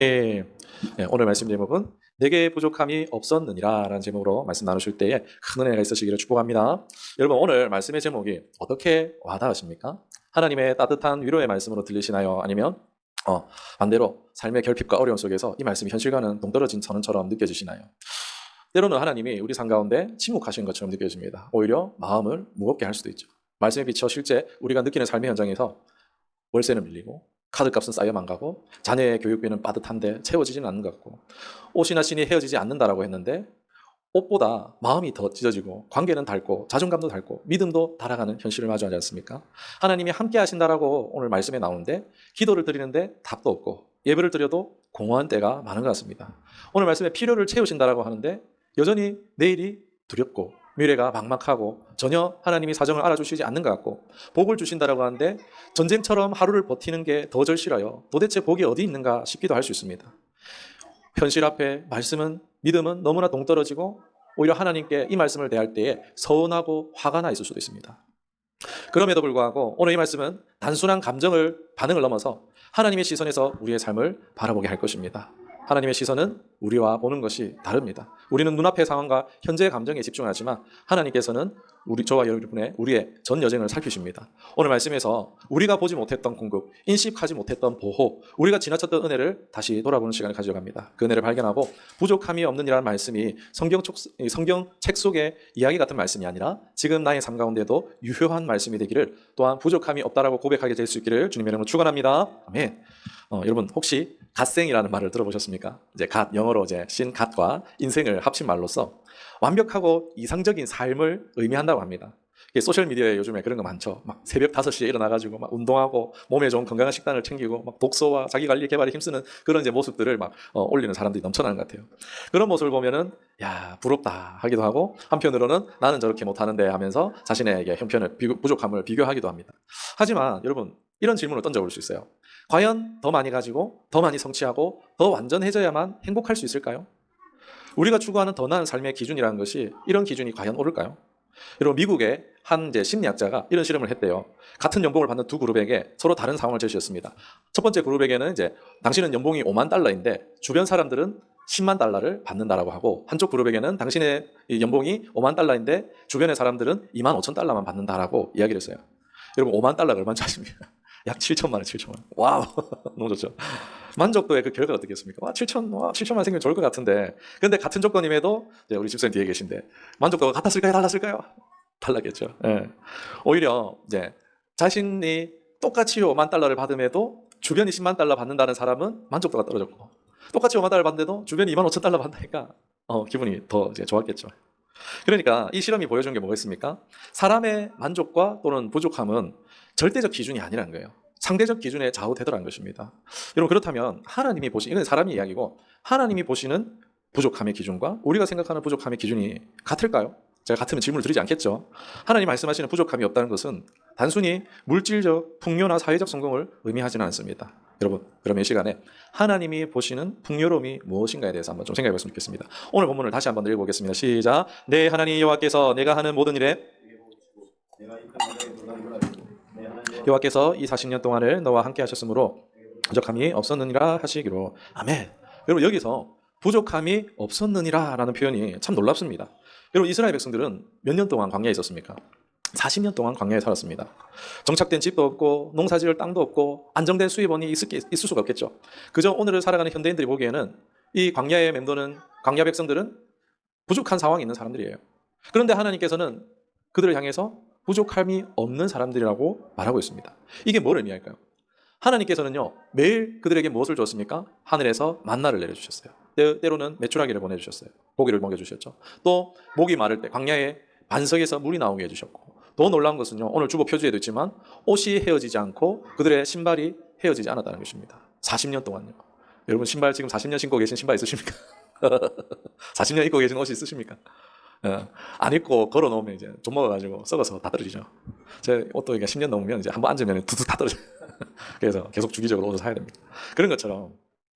예, 오늘 말씀 제목은 내게 부족함이 없었느니라 라는 제목으로 말씀 나누실 때에 큰 은혜가 있으시기를 축복합니다. 여러분, 오늘 말씀의 제목이 어떻게 와닿으십니까? 하나님의 따뜻한 위로의 말씀으로 들리시나요? 아니면 반대로 삶의 결핍과 어려움 속에서 이 말씀이 현실과는 동떨어진 선언처럼 느껴지시나요? 때로는 하나님이 우리 삶 가운데 침묵하신 것처럼 느껴집니다. 오히려 마음을 무겁게 할 수도 있죠. 말씀에 비춰 실제 우리가 느끼는 삶의 현장에서 월세는 밀리고 카드값은 쌓여만 가고 자녀의 교육비는 빠듯한데 채워지지는 않는 것 같고 옷이나 신이 헤어지지 않는다라고 했는데 옷보다 마음이 더 찢어지고 관계는 닳고 자존감도 닳고 믿음도 달아가는 현실을 마주하지 않습니까? 하나님이 함께 하신다라고 오늘 말씀에 나오는데 기도를 드리는데 답도 없고 예배를 드려도 공허한 때가 많은 것 같습니다. 오늘 말씀에 필요를 채우신다라고 하는데 여전히 내일이 두렵고 미래가 막막하고 전혀 하나님이 사정을 알아주시지 않는 것 같고 복을 주신다라고 하는데 전쟁처럼 하루를 버티는 게 더 절실하여 도대체 복이 어디 있는가 싶기도 할 수 있습니다. 현실 앞에 말씀은 믿음은 너무나 동떨어지고 오히려 하나님께 이 말씀을 대할 때에 서운하고 화가 나 있을 수도 있습니다. 그럼에도 불구하고 오늘 이 말씀은 단순한 반응을 넘어서 하나님의 시선에서 우리의 삶을 바라보게 할 것입니다. 하나님의 시선은 우리와 보는 것이 다릅니다. 우리는 눈앞의 상황과 현재의 감정에 집중하지만 하나님께서는 저와 여러분의 우리의 전 여정을 살피십니다. 오늘 말씀에서 우리가 보지 못했던 궁극, 인식하지 못했던 보호, 우리가 지나쳤던 은혜를 다시 돌아보는 시간을 가져갑니다. 그 은혜를 발견하고 부족함이 없느니라는 말씀이 성경책 속의 이야기 같은 말씀이 아니라 지금 나의 삶 가운데도 유효한 말씀이 되기를, 또한 부족함이 없다라고 고백하게 될 수 있기를 주님의 이름으로 축원합니다. 아멘. 여러분 혹시 갓생이라는 말을 들어보셨습니까? 이제 영어로 이제 갓과 인생을 합친 말로서 완벽하고 이상적인 삶을 의미한다고 합니다. 소셜 미디어에 요즘에 그런 거 많죠. 막 새벽 5시에 일어나가지고 막 운동하고 몸에 좋은 건강한 식단을 챙기고 막 독서와 자기 관리 개발에 힘쓰는 그런 이제 모습들을 막 올리는 사람들이 넘쳐나는 것 같아요. 그런 모습을 보면은 야, 부럽다 하기도 하고, 한편으로는 나는 저렇게 못하는데 하면서 자신에게 형편을 부족함을 비교하기도 합니다. 하지만 여러분, 이런 질문을 던져볼 수 있어요. 과연 더 많이 가지고 더 많이 성취하고 더 완전해져야만 행복할 수 있을까요? 우리가 추구하는 더 나은 삶의 기준이라는 것이 이런 기준이 과연 옳을까요? 여러분, 미국의 한 심리학자가 이런 실험을 했대요. 같은 연봉을 받는 두 그룹에게 서로 다른 상황을 제시했습니다. 첫 번째 그룹에게는 당신은 연봉이 5만 달러인데 주변 사람들은 10만 달러를 받는다라고 하고, 한쪽 그룹에게는 당신의 연봉이 5만 달러인데 주변의 사람들은 2만 5천 달러만 받는다라고 이야기를 했어요. 여러분, 5만 달러가 얼마인지 아십니까? 약 7천만 원, 7천만 원. 와우, 너무 좋죠. 만족도의 그 결과가 어떻겠습니까? 7천만 생기면 좋을 것 같은데, 근데 같은 조건임에도 우리 집사님 뒤에 계신데 만족도가 같았을까요? 달랐을까요? 달랐겠죠. 예. 오히려 자신이 똑같이 5만 달러를 받음에도 주변이 10만 달러 받는다는 사람은 만족도가 떨어졌고, 똑같이 5만 달러 받는데도 주변이 2만 5천 달러 받다니까 기분이 더 좋았겠죠. 그러니까 이 실험이 보여준 게 뭐가 있습니까? 사람의 만족과 또는 부족함은 절대적 기준이 아니라는 거예요. 상대적 기준에 좌우되더라는 것입니다. 여러분, 그렇다면 하나님이 보시는, 이건 사람의 이야기고, 하나님이 보시는 부족함의 기준과 우리가 생각하는 부족함의 기준이 같을까요? 제가 같으면 질문을 드리지 않겠죠. 하나님 말씀하시는 부족함이 없다는 것은 단순히 물질적, 풍요나 사회적 성공을 의미하지는 않습니다. 여러분, 그럼 이 시간에 하나님이 보시는 풍요로움이 무엇인가에 대해서 한번 좀 생각해 봤으면 좋겠습니다. 오늘 본문을 다시 한번 읽어보겠습니다. 시작. 내 하나님 여호와께서 내가 하는 모든 일에 여호와께서 이 40년 동안을 너와 함께 하셨으므로 부족함이 없었느니라 하시기로. 아멘. 여러분, 여기서 부족함이 없었느니라 라는 표현이 참 놀랍습니다. 여러분, 이스라엘 백성들은 몇 년 동안 광야에 있었습니까? 40년 동안 광야에 살았습니다. 정착된 집도 없고 농사지을 땅도 없고 안정된 수입원이 있을 수가 없겠죠. 그저 오늘을 살아가는 현대인들이 보기에는 이 광야에 맴도는 광야 백성들은 부족한 상황이 있는 사람들이에요. 그런데 하나님께서는 그들을 향해서 부족함이 없는 사람들이라고 말하고 있습니다. 이게 뭘 의미할까요? 하나님께서는요, 매일 그들에게 무엇을 줬습니까? 하늘에서 만나를 내려주셨어요. 때로는 메추라기를 보내주셨어요. 고기를 먹여주셨죠. 또 목이 마를 때 광야에 반석에서 물이 나오게 해주셨고, 더 놀라운 것은요, 오늘 주보 표지에도 있지만 옷이 헤어지지 않고 그들의 신발이 헤어지지 않았다는 것입니다. 40년 동안요. 여러분, 신발 지금 40년 신고 계신 신발 있으십니까? 40년 입고 계신 옷이 있으십니까? 안 입고 걸어놓으면 좀 먹어가지고 썩어서 다 떨어지죠. 제 옷도 10년 넘으면 한번 앉으면 두둑 다 떨어져요. 그래서 계속 주기적으로 옷을 사야 됩니다. 그런 것처럼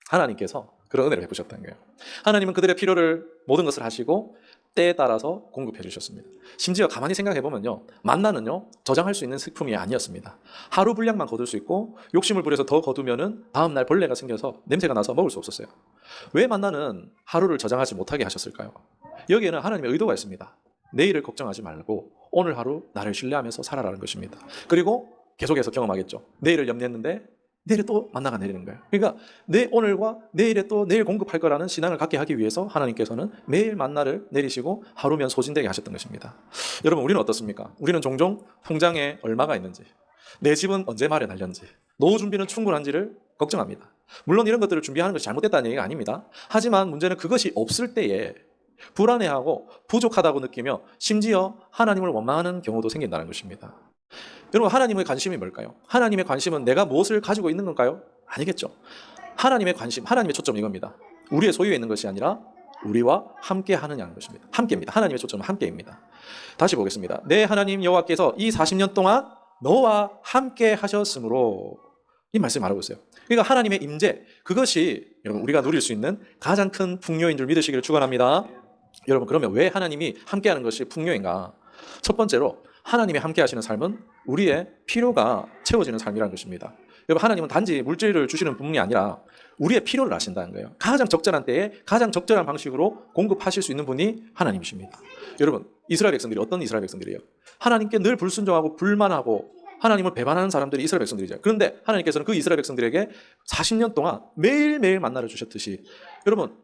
하나님께서 그런 은혜를 베푸셨다는 거예요. 하나님은 그들의 필요를 모든 것을 하시고 때에 따라서 공급해 주셨습니다. 심지어 가만히 생각해 보면요, 만나는요 저장할 수 있는 식품이 아니었습니다. 하루 분량만 거둘 수 있고 욕심을 부려서 더 거두면은 다음 날 벌레가 생겨서 냄새가 나서 먹을 수 없었어요. 왜 만나는 하루를 저장하지 못하게 하셨을까요? 여기에는 하나님의 의도가 있습니다. 내일을 걱정하지 말고 오늘 하루 나를 신뢰하면서 살아라는 것입니다. 그리고 계속해서 경험하겠죠. 내일을 염려했는데 내일에 또 만나가 내리는 거예요. 그러니까 내 오늘과 내일에 또 내일 공급할 거라는 신앙을 갖게 하기 위해서 하나님께서는 매일 만나를 내리시고 하루면 소진되게 하셨던 것입니다. 여러분, 우리는 어떻습니까? 우리는 종종 통장에 얼마가 있는지, 내 집은 언제 마련하려는지, 노후 준비는 충분한지를 걱정합니다. 물론 이런 것들을 준비하는 것이 잘못됐다는 얘기가 아닙니다. 하지만 문제는 그것이 없을 때에 불안해하고 부족하다고 느끼며 심지어 하나님을 원망하는 경우도 생긴다는 것입니다. 여러분, 하나님의 관심이 뭘까요? 하나님의 관심은 내가 무엇을 가지고 있는 건가요? 아니겠죠. 하나님의 관심, 하나님의 초점은 이겁니다. 우리의 소유에 있는 것이 아니라 우리와 함께 하느냐는 것입니다. 함께입니다. 하나님의 초점은 함께입니다. 다시 보겠습니다. 내 하나님 여호와께서 이 40년 동안 너와 함께 하셨으므로, 이 말씀 말하고 있어요. 그러니까 하나님의 임재, 그것이 여러분 우리가 누릴 수 있는 가장 큰 풍요인 줄 믿으시기를 축원합니다. 여러분, 그러면 왜 하나님이 함께하는 것이 풍요인가? 첫 번째로 하나님이 함께 하시는 삶은 우리의 필요가 채워지는 삶이라는 것입니다. 여러분, 하나님은 단지 물질을 주시는 분이 아니라 우리의 필요를 아신다는 거예요. 가장 적절한 때에 가장 적절한 방식으로 공급하실 수 있는 분이 하나님이십니다. 여러분, 이스라엘 백성들이 어떤 이스라엘 백성들이에요? 하나님께 늘 불순종하고 불만하고 하나님을 배반하는 사람들이 이스라엘 백성들이죠. 그런데 하나님께서는 그 이스라엘 백성들에게 40년 동안 매일매일 만나를 주셨듯이, 여러분,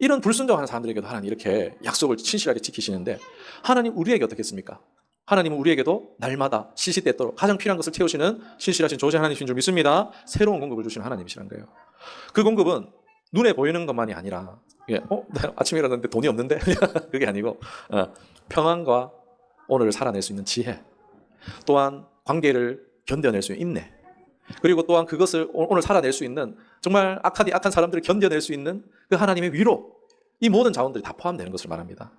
이런 불순종하는 사람들에게도 하나님 이렇게 약속을 신실하게 지키시는데, 하나님 우리에게 어떻겠습니까? 하나님은 우리에게도 날마다 시시때때로 가장 필요한 것을 채우시는 신실하신 조지 하나님이신 줄 믿습니다. 새로운 공급을 주시는 하나님이시라는 거예요. 그 공급은 눈에 보이는 것만이 아니라, 나 아침에 일어났는데 돈이 없는데? 그게 아니고, 평안과 오늘을 살아낼 수 있는 지혜, 또한 관계를 견뎌낼 수 있는 인내, 그리고 또한 그것을 오늘 살아낼 수 있는 정말 악한 사람들을 견뎌낼 수 있는 그 하나님의 위로, 이 모든 자원들이 다 포함되는 것을 말합니다.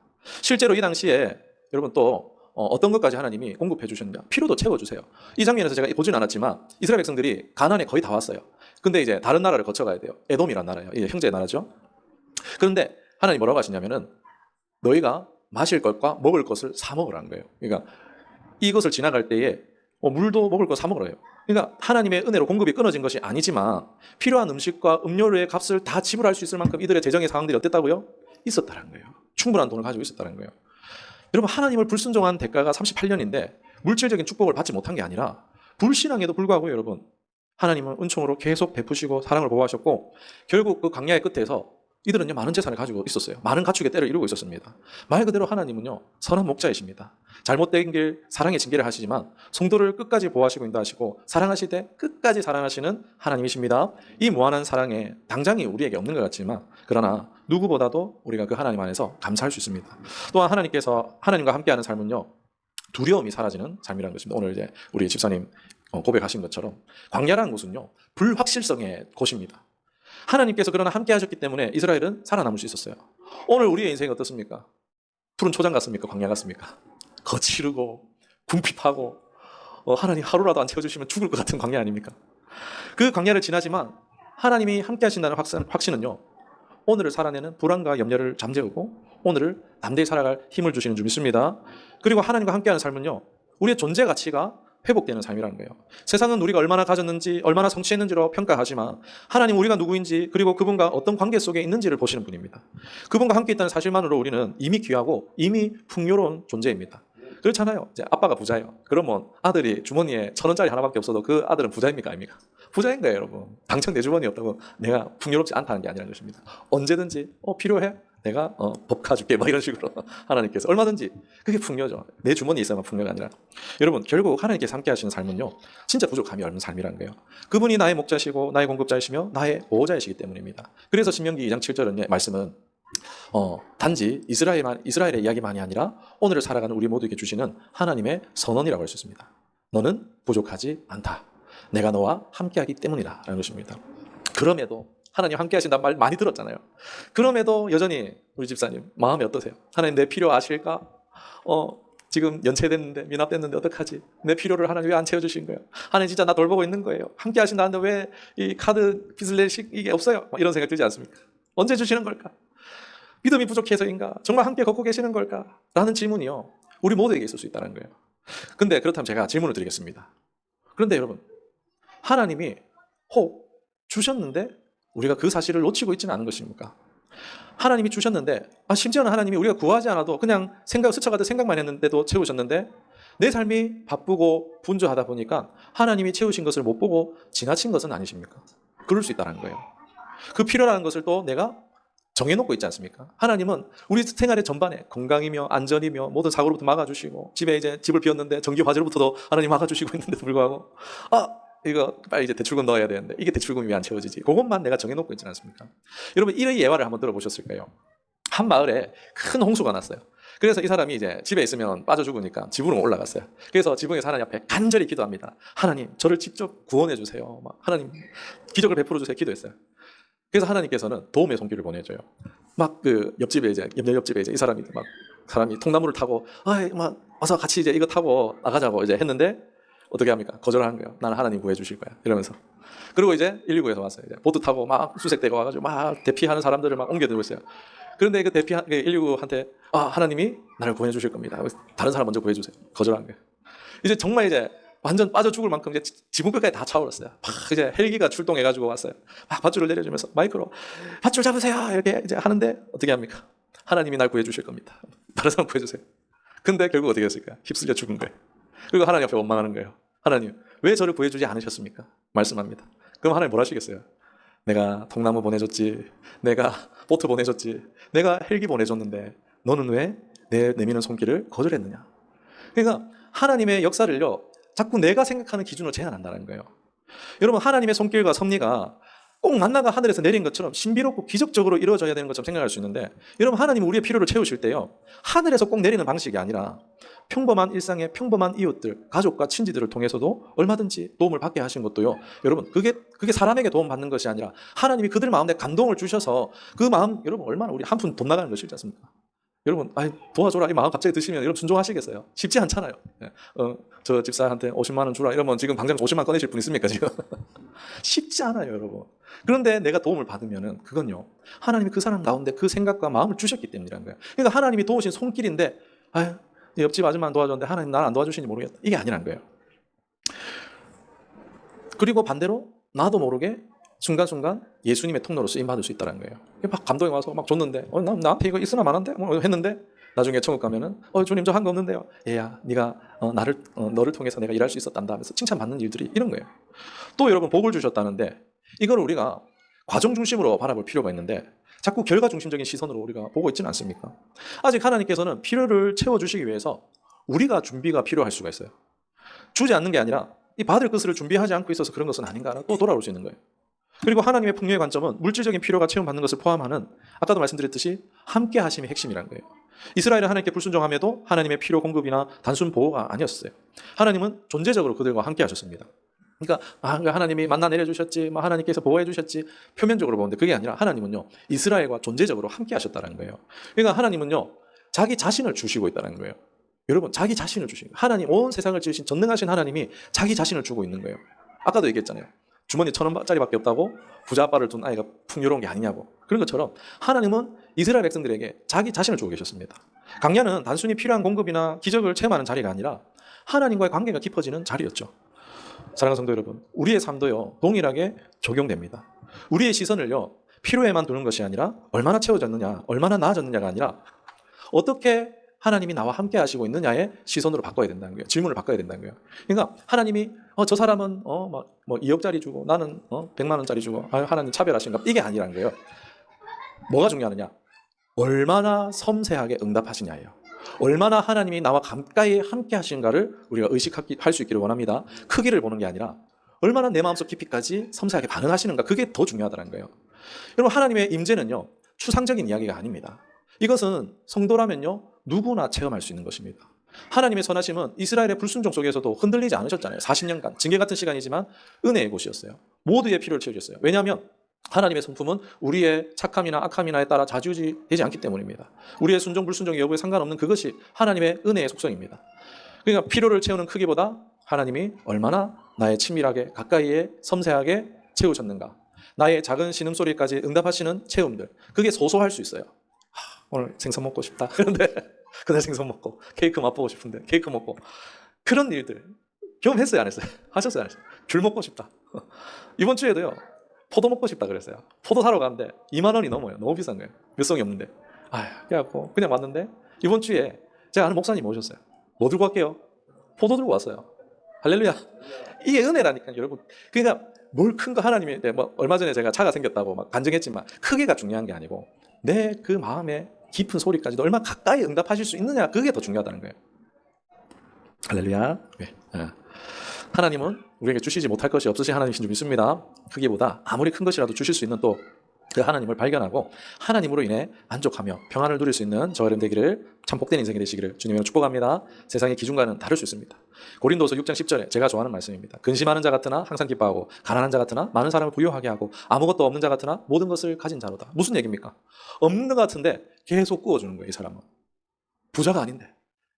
실제로 이 당시에 여러분 또 어떤 것까지 하나님이 공급해 주셨냐? 필요도 채워주세요. 이 장면에서 제가 보진 않았지만 이스라엘 백성들이 가나안에 거의 다 왔어요. 근데 이제 다른 나라를 거쳐가야 돼요. 에돔이란 나라예요. 이게 형제의 나라죠. 그런데 하나님 뭐라고 하시냐면은 너희가 마실 것과 먹을 것을 사 먹으라는 거예요. 그러니까 이것을 지나갈 때에 물도 먹을 거 사 먹으래요. 그러니까 하나님의 은혜로 공급이 끊어진 것이 아니지만 필요한 음식과 음료류의 값을 다 지불할 수 있을 만큼 이들의 재정의 상황들이 어땠다고요? 있었다는 거예요. 충분한 돈을 가지고 있었다는 거예요. 여러분, 하나님을 불순종한 대가가 38년인데 물질적인 축복을 받지 못한 게 아니라 불신앙에도 불구하고 여러분, 하나님은 은총으로 계속 베푸시고 사랑을 보호하셨고, 결국 그 광야의 끝에서 이들은요 많은 재산을 가지고 있었어요. 많은 가축의 떼를 이루고 있었습니다. 말 그대로 하나님은요 선한 목자이십니다. 잘못된 길 사랑의 징계를 하시지만 성도를 끝까지 보호하시고 인도하시고 사랑하시되 끝까지 사랑하시는 하나님이십니다. 이 무한한 사랑에 당장이 우리에게 없는 것 같지만, 그러나 누구보다도 우리가 그 하나님 안에서 감사할 수 있습니다. 또한 하나님과 함께하는 삶은요 두려움이 사라지는 삶이라는 것입니다. 오늘 이제 우리 집사님 고백하신 것처럼 광야라는 곳은요 불확실성의 곳입니다. 하나님께서 그러나 함께 하셨기 때문에 이스라엘은 살아남을 수 있었어요. 오늘 우리의 인생이 어떻습니까? 푸른 초장 같습니까? 광야 같습니까? 거칠고 궁핍하고 하나님 하루라도 안 채워주시면 죽을 것 같은 광야 아닙니까? 그 광야를 지나지만 하나님이 함께 하신다는 확신은요 오늘을 살아내는 불안과 염려를 잠재우고 오늘을 담대히 살아갈 힘을 주시는 줄 믿습니다. 그리고 하나님과 함께하는 삶은요 우리의 존재 가치가 회복되는 삶이라는 거예요. 세상은 우리가 얼마나 가졌는지 얼마나 성취했는지로 평가하지만 하나님 우리가 누구인지 그리고 그분과 어떤 관계 속에 있는지를 보시는 분입니다. 그분과 함께 있다는 사실만으로 우리는 이미 귀하고 이미 풍요로운 존재입니다. 그렇잖아요. 이제 아빠가 부자예요. 그러면 아들이 주머니에 1,000원짜리 하나밖에 없어도 그 아들은 부자입니까? 아닙니까? 부자인 거예요, 여러분. 당장 내 주머니였다고 내가 풍요롭지 않다는 게 아니라는 것입니다. 언제든지 필요해? 내가 법 가줄게 뭐 이런 식으로 하나님께서 얼마든지, 그게 풍요죠. 내 주머니에 있어야만 풍요가 아니라. 여러분, 결국 하나님께서 함께 하시는 삶은요 진짜 부족함이 없는 삶이라는 거예요. 그분이 나의 목자시고 나의 공급자이시며 나의 보호자이시기 때문입니다. 그래서 신명기 2장 7절의 말씀은 단지 이스라엘의 이야기만이 아니라 오늘을 살아가는 우리 모두에게 주시는 하나님의 선언이라고 할 수 있습니다. 너는 부족하지 않다. 내가 너와 함께하기 때문이다 라는 것입니다. 그럼에도 하나님 함께 하신다는 말 많이 들었잖아요. 그럼에도 여전히 우리 집사님 마음이 어떠세요? 하나님 내 필요 아실까? 지금 연체됐는데 미납됐는데 어떡하지? 내 필요를 하나님 왜 안 채워주신 거예요? 하나님 진짜 나 돌보고 있는 거예요. 함께 하신다는데 왜 이 카드 빚을 낼 이게 없어요? 이런 생각 들지 않습니까? 언제 주시는 걸까? 믿음이 부족해서인가? 정말 함께 걷고 계시는 걸까? 라는 질문이요, 우리 모두에게 있을 수 있다는 거예요. 근데 그렇다면 제가 질문을 드리겠습니다. 그런데 여러분, 하나님이 혹 주셨는데 우리가 그 사실을 놓치고 있지는 않은 것입니까? 하나님이 주셨는데, 심지어는 하나님이 우리가 구하지 않아도 그냥 스쳐가듯 생각만 했는데도 채우셨는데, 내 삶이 바쁘고 분주하다 보니까 하나님이 채우신 것을 못 보고 지나친 것은 아니십니까? 그럴 수 있다는 거예요. 그 필요라는 것을 또 내가 정해놓고 있지 않습니까? 하나님은 우리 생활의 전반에 건강이며 안전이며 모든 사고로부터 막아주시고, 집에 이제 집을 비웠는데 전기 화재로부터도 하나님 막아주시고 있는데도 불구하고, 이거 빨리 이제 대출금 넣어야 되는데 이게 대출금이 왜 안 채워지지? 그것만 내가 정해놓고 있지 않습니까? 여러분, 이런 예화를 한번 들어보셨을까요? 한 마을에 큰 홍수가 났어요. 그래서 이 사람이 이제 집에 있으면 빠져 죽으니까 지붕으로 올라갔어요. 그래서 지붕에서 하나님 앞에 간절히 기도합니다. 하나님, 저를 직접 구원해 주세요. 하나님, 기적을 베풀어 주세요. 기도했어요. 그래서 하나님께서는 도움의 손길을 보내줘요. 옆집에 이제 이 사람이 통나무를 타고 와서 같이 이제 이거 타고 나가자고 이제 했는데, 어떻게 합니까? 거절하는 거예요. 나는 하나님 구해 주실 거야, 이러면서. 그리고 이제 119에서 왔어요. 이제 보트 타고 수색대가 와가지고 대피하는 사람들을 옮겨들고 있어요. 그런데 그 119한테 하나님이 나를 구해 주실 겁니다, 다른 사람 먼저 구해 주세요. 거절한 거예요. 이제 정말 이제 완전 빠져 죽을 만큼 이제 지붕 끝까지 다 차올랐어요. 이제 헬기가 출동해가지고 왔어요. 밧줄을 내려주면서 마이크로 밧줄 잡으세요 이렇게 이제 하는데, 어떻게 합니까? 하나님이 날 구해 주실 겁니다, 다른 사람 구해 주세요. 근데 결국 어떻게 했을까요? 휩쓸려 죽은 거예요. 그리고 하나님 앞에 원망하는 거예요. 하나님, 왜 저를 구해주지 않으셨습니까? 말씀합니다. 그럼 하나님 뭘 하시겠어요? 내가 통나무 보내줬지, 내가 보트 보내줬지, 내가 헬기 보내줬는데 너는 왜 내 내미는 손길을 거절했느냐? 그러니까 하나님의 역사를요, 자꾸 내가 생각하는 기준으로 제한한다는 거예요. 여러분, 하나님의 손길과 섭리가 꼭 만나가 하늘에서 내린 것처럼 신비롭고 기적적으로 이루어져야 되는 것처럼 생각할 수 있는데, 여러분, 하나님은 우리의 필요를 채우실 때요, 하늘에서 꼭 내리는 방식이 아니라 평범한 일상의 평범한 이웃들, 가족과 친지들을 통해서도 얼마든지 도움을 받게 하신 것도요, 여러분, 그게 사람에게 도움 받는 것이 아니라 하나님이 그들 마음에 감동을 주셔서 그 마음, 여러분, 얼마나 우리 한 푼 돈 나가는 것이지 않습니까? 여러분, 도와줘라 이 마음 갑자기 드시면 여러분 순종하시겠어요? 쉽지 않잖아요. 저 집사한테 50만 원 주라 이러면 지금 당장 50만 원 꺼내실 분 있습니까 지금? 쉽지 않아요, 여러분. 그런데 내가 도움을 받으면은 그건요, 하나님이 그 사람 가운데 그 생각과 마음을 주셨기 때문이라는 거예요. 그러니까 하나님이 도우신 손길인데, 옆집 아줌마는 도와줬는데 하나님 나를 안 도와주시는지 모르겠다, 이게 아니란 거예요. 그리고 반대로 나도 모르게 순간순간 예수님의 통로로 쓰임받을 수 있다는 거예요. 감동이 와서 줬는데 나한테 이거 있으나 마나인데 했는데, 나중에 천국 가면은 주님 저 한 거 없는데요. 얘야, 네가 너를 통해서 내가 일할 수 있었단다 하면서 칭찬받는 일들이 이런 거예요. 또 여러분, 복을 주셨다는데 이걸 우리가 과정 중심으로 바라볼 필요가 있는데 자꾸 결과 중심적인 시선으로 우리가 보고 있지는 않습니까? 아직 하나님께서는 필요를 채워주시기 위해서 우리가 준비가 필요할 수가 있어요. 주지 않는 게 아니라 이 받을 것을 준비하지 않고 있어서 그런 것은 아닌가 하나 또 돌아올 수 있는 거예요. 그리고 하나님의 풍요의 관점은 물질적인 필요가 채움받는 것을 포함하는, 아까도 말씀드렸듯이 함께 하심이 핵심이라는 거예요. 이스라엘은 하나님께 불순종함에도 하나님의 필요 공급이나 단순 보호가 아니었어요. 하나님은 존재적으로 그들과 함께 하셨습니다. 그러니까 하나님이 만나 내려주셨지, 하나님께서 보호해 주셨지, 표면적으로 보는데 그게 아니라 하나님은요, 이스라엘과 존재적으로 함께 하셨다는 거예요. 그러니까 하나님은요, 자기 자신을 주시고 있다는 거예요. 여러분, 자기 자신을 주신 거예요. 하나님, 온 세상을 지으신 전능하신 하나님이 자기 자신을 주고 있는 거예요. 아까도 얘기했잖아요. 주머니 1,000원짜리밖에 없다고 부자 아빠를 둔 아이가 풍요로운 게 아니냐고. 그런 것처럼 하나님은 이스라엘 백성들에게 자기 자신을 주고 계셨습니다. 강야는 단순히 필요한 공급이나 기적을 체험하는 자리가 아니라 하나님과의 관계가 깊어지는 자리였죠. 사랑하는 성도 여러분, 우리의 삶도요, 동일하게 적용됩니다. 우리의 시선을요, 필요에만 두는 것이 아니라 얼마나 채워졌느냐, 얼마나 나아졌느냐가 아니라 어떻게 하나님이 나와 함께 하시고 있느냐의 시선으로 바꿔야 된다는 거예요. 질문을 바꿔야 된다는 거예요. 그러니까 하나님이 저 사람은 2억짜리 주고 나는 100만 원짜리 주고 하나님 차별하신가, 이게 아니라는 거예요. 뭐가 중요하느냐, 얼마나 섬세하게 응답하시냐예요. 얼마나 하나님이 나와 가까이 함께 하시는가를 우리가 의식할 수 있기를 원합니다. 크기를 보는 게 아니라 얼마나 내 마음속 깊이까지 섬세하게 반응하시는가, 그게 더 중요하다는 거예요. 여러분, 하나님의 임재는요, 추상적인 이야기가 아닙니다. 이것은 성도라면요, 누구나 체험할 수 있는 것입니다. 하나님의 선하심은 이스라엘의 불순종 속에서도 흔들리지 않으셨잖아요. 40년간 징계 같은 시간이지만 은혜의 곳이었어요. 모두의 필요를 채워주셨어요. 왜냐하면 하나님의 성품은 우리의 착함이나 악함이나에 따라 좌지우지되지 않기 때문입니다. 우리의 순종 불순종의 여부에 상관없는 그것이 하나님의 은혜의 속성입니다. 그러니까 필요를 채우는 크기보다 하나님이 얼마나 나의 친밀하게 가까이에 섬세하게 채우셨는가, 나의 작은 신음소리까지 응답하시는 체험들. 그게 소소할 수 있어요. 오늘 생선 먹고 싶다. 그런데 그날 생선 먹고 케이크 맛보고 싶은데 케이크 먹고 그런 일들 경험했어요, 안 했어요? 하셨어요, 안 했어요? 귤 먹고 싶다. 이번 주에도요. 포도 먹고 싶다 그랬어요. 포도 사러 가는데 2만 원이 넘어요. 너무 비싼 거예요. 몇 송이 없는데. 그래갖고 그냥 왔는데 이번 주에 제가 아는 목사님 오셨어요. 뭐 들고 갈게요? 포도 들고 왔어요. 할렐루야. 이게 은혜라니까요, 여러분. 그러니까 뭘 큰 거 하나님이 뭐 얼마 전에 제가 차가 생겼다고 막 간증했지만 크기가 중요한 게 아니고 내 그 마음의 깊은 소리까지도 얼마나 가까이 응답하실 수 있느냐, 그게 더 중요하다는 거예요. 할렐루야. 네. 하나님은 우리에게 주시지 못할 것이 없으신 하나님이신 줄 믿습니다. 크기보다 아무리 큰 것이라도 주실 수 있는 또 그 하나님을 발견하고 하나님으로 인해 만족하며 평안을 누릴 수 있는 저와 여러분 되기를, 참 복된 인생이 되시기를 주님으로 축복합니다. 세상의 기준과는 다를 수 있습니다. 고린도서 6장 10절에 제가 좋아하는 말씀입니다. 근심하는 자 같으나 항상 기뻐하고 가난한 자 같으나 많은 사람을 부유하게 하고 아무것도 없는 자 같으나 모든 것을 가진 자로다. 무슨 얘기입니까? 없는 것 같은데 계속 구워주는 거예요. 이 사람은 부자가 아닌데,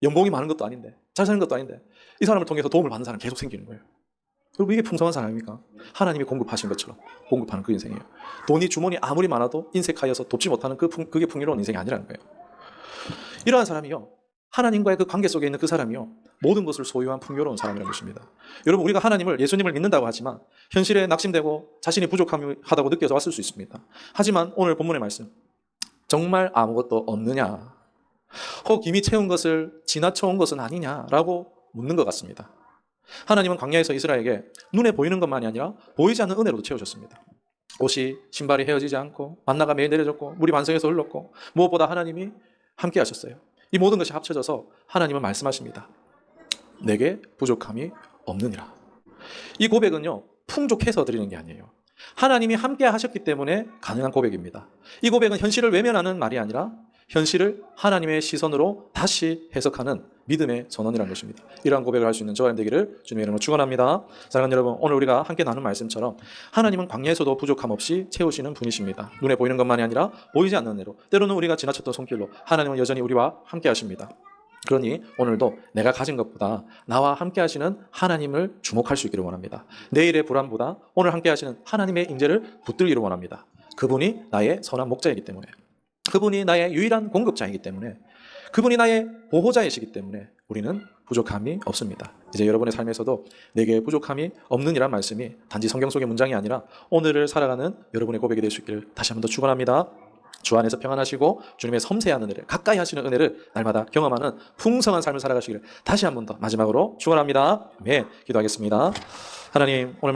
연봉이 많은 것도 아닌데, 잘 사는 것도 아닌데, 이 사람을 통해서 도움을 받는 사람이 계속 생기는 거예요. 그리고 이게 풍성한 사람입니까? 하나님이 공급하신 것처럼 공급하는 그 인생이에요. 돈이 주머니 아무리 많아도 인색하여서 돕지 못하는 그게 풍요로운 인생이 아니라는 거예요. 이러한 사람이요, 하나님과의 그 관계 속에 있는 그 사람이요, 모든 것을 소유한 풍요로운 사람이라는 것입니다. 여러분, 우리가 하나님을, 예수님을 믿는다고 하지만 현실에 낙심되고 자신이 부족하다고 느껴져 왔을 수 있습니다. 하지만 오늘 본문의 말씀, 정말 아무것도 없느냐, 혹 이미 채운 것을 지나쳐온 것은 아니냐라고 묻는 것 같습니다. 하나님은 광야에서 이스라엘에게 눈에 보이는 것만이 아니라 보이지 않는 은혜로도 채우셨습니다. 옷이, 신발이 헤어지지 않고 만나가 매일 내려졌고 물이 반석에서 흘렀고 무엇보다 하나님이 함께 하셨어요. 이 모든 것이 합쳐져서 하나님은 말씀하십니다. 내게 부족함이 없느니라. 이 고백은요, 풍족해서 드리는 게 아니에요. 하나님이 함께 하셨기 때문에 가능한 고백입니다. 이 고백은 현실을 외면하는 말이 아니라 현실을 하나님의 시선으로 다시 해석하는 믿음의 전언이라는 것입니다. 이러한 고백을 할 수 있는 저와 되기를 주님의 이름으로 축원합니다. 사랑하는 여러분, 오늘 우리가 함께 나눈 말씀처럼 하나님은 광야에서도 부족함 없이 채우시는 분이십니다. 눈에 보이는 것만이 아니라 보이지 않는 은혜로, 때로는 우리가 지나쳤던 손길로 하나님은 여전히 우리와 함께 하십니다. 그러니 오늘도 내가 가진 것보다 나와 함께 하시는 하나님을 주목할 수 있기를 원합니다. 내일의 불안보다 오늘 함께 하시는 하나님의 임재를 붙들기를 원합니다. 그분이 나의 선한 목자이기 때문에, 그분이 나의 유일한 공급자이기 때문에, 그분이 나의 보호자이시기 때문에 우리는 부족함이 없습니다. 이제 여러분의 삶에서도 내게 부족함이 없느니란 말씀이 단지 성경 속의 문장이 아니라 오늘을 살아가는 여러분의 고백이 될 수 있기를 다시 한 번 더 축원합니다. 주 안에서 평안하시고 주님의 섬세한 은혜를, 가까이 하시는 은혜를 날마다 경험하는 풍성한 삶을 살아가시기를 다시 한 번 더 마지막으로 축원합니다. 아멘. 기도하겠습니다. 하나님, 오늘